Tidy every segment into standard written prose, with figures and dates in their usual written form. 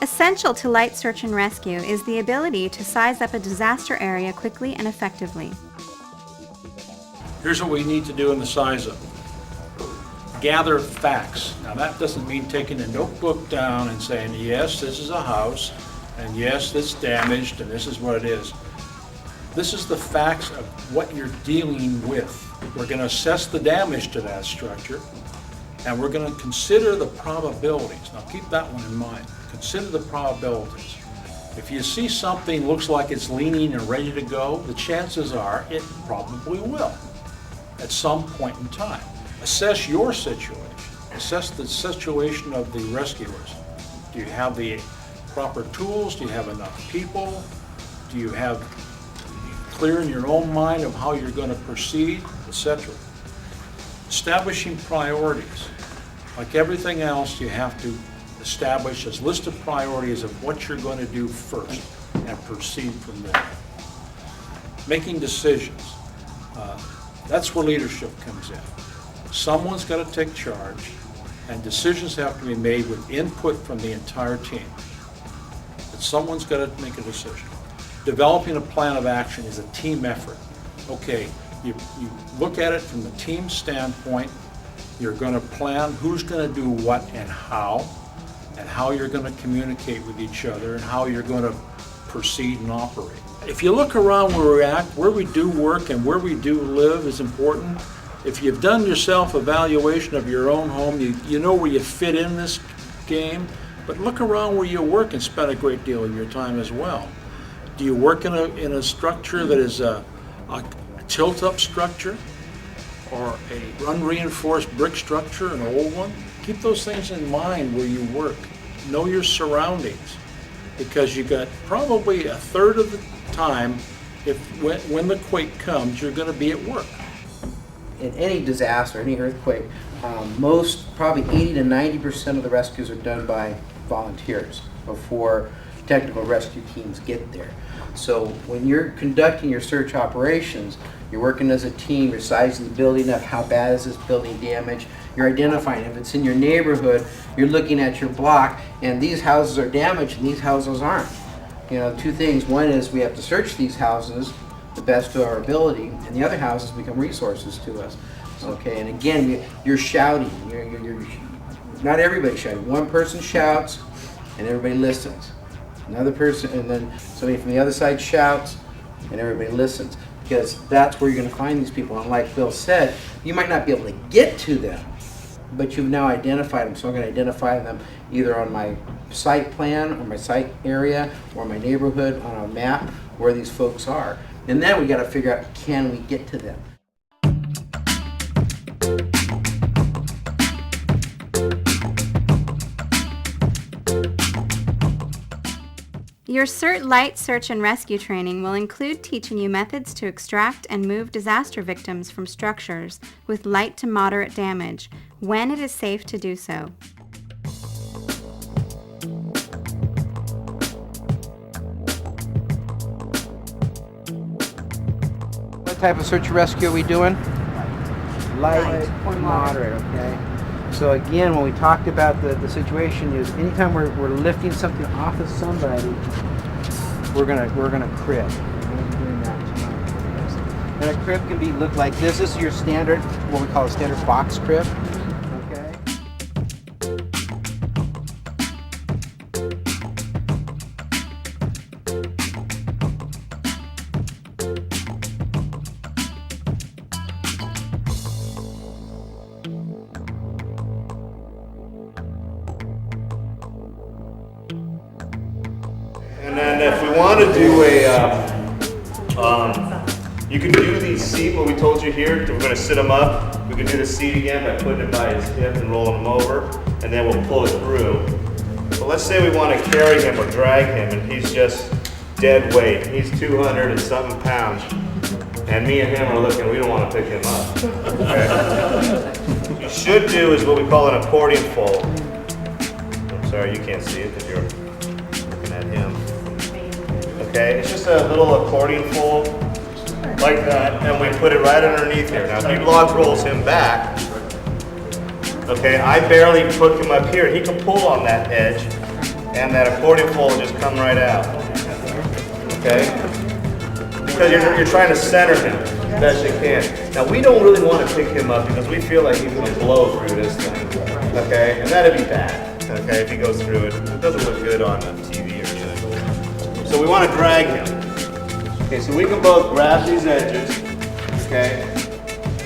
Essential to light search and rescue is the ability to size up a disaster area quickly and effectively. Here's what we need to do in the size up. Gather facts. Now that doesn't mean taking a notebook down and saying, yes, this is a house, and yes, it's damaged, and this is what it is. This is the facts of what you're dealing with. We're going to assess the damage to that structure, and we're going to consider the probabilities. Now keep that one in mind. Consider the probabilities. If you see something looks like it's leaning and ready to go, the chances are it probably will at some point in time. Assess your situation. Assess the situation of the rescuers. Do you have the proper tools? Do you have enough people? Do you have clear in your own mind of how you're going to proceed, etc. Establishing priorities. Like everything else, you have to establish a list of priorities of what you're going to do first and proceed from there. Making decisions. That's where leadership comes in. Someone's got to take charge, and decisions have to be made with input from the entire team. But someone's got to make a decision. Developing a plan of action is a team effort. Okay, you look at it from the team standpoint. You're going to plan who's going to do what and how you're going to communicate with each other, and how you're going to proceed and operate. If you look around where we're at, where we do work and where we do live is important. If you've done your self-evaluation of your own home, you know where you fit in this game, but look around where you work and spend a great deal of your time as well. Do you work in a structure that is a tilt-up structure or a unreinforced brick structure, an old one? Keep those things in mind where you work. Know your surroundings, because you got probably a third of the time, when the quake comes, you're going to be at work. In any disaster, any earthquake, probably 80 to 90% of the rescues are done by volunteers before technical rescue teams get there. So when you're conducting your search operations, you're working as a team, you're sizing the building up, how bad is this building damaged, you're identifying if it's in your neighborhood, you're looking at your block, and these houses are damaged and these houses aren't. You know, two things. One is we have to search these houses the best to our ability, and the other houses become resources to us. Okay, and again, you're shouting. You're not everybody shouting. One person shouts, and everybody listens. Another person, and then somebody from the other side shouts, and everybody listens. Because that's where you're going to find these people. And like Bill said, you might not be able to get to them, but you've now identified them. So I'm going to identify them either on my site plan, or my site area, or my neighborhood on a map where these folks are. And then we got to figure out, can we get to them? Your CERT Light Search and Rescue training will include teaching you methods to extract and move disaster victims from structures with light to moderate damage when it is safe to do so. What type of search and rescue are we doing? Light to moderate, okay? So again, when we talked about the situation is anytime we're lifting something off of somebody, we're gonna crib. We're gonna be doing that tonight. And a crib can look like this. This is your standard, what we call a standard box crib. Okay. And then if we want to do you can do these seat, what we told you here, we're going to sit him up. We can do the seat again by putting it by his hip and rolling him over, and then we'll pull it through. But let's say we want to carry him or drag him, and he's just dead weight. He's 200 and something pounds, and me and him are looking, we don't want to pick him up. Okay? What you should do is what we call an accordion fold. I'm sorry, you can't see it because you're looking at him. Okay, it's just a little accordion fold like that, and we put it right underneath here. Now, if he log rolls him back, okay, I barely put him up here. He can pull on that edge, and that accordion fold will just come right out. Okay? Because you're trying to center him as best you can. Now we don't really want to pick him up because we feel like he's going to blow through this thing. Okay? And that'd be bad. Okay? If he goes through it. It doesn't look good on TV or anything. So we want to drag him. Okay, so we can both grab these edges. Okay?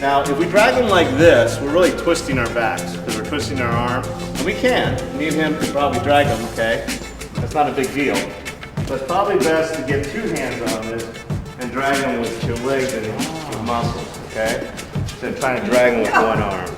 Now, if we drag him like this, we're really twisting our backs because we're twisting our arm. And we can. Me and him could probably drag him, okay? That's not a big deal. But it's probably best to get two hands on this and drag him with your legs and your muscles, okay? Instead of trying to drag him with one arm.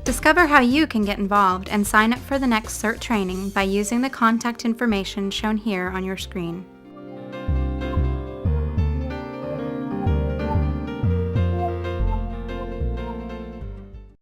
Discover how you can get involved and sign up for the next CERT training by using the contact information shown here on your screen.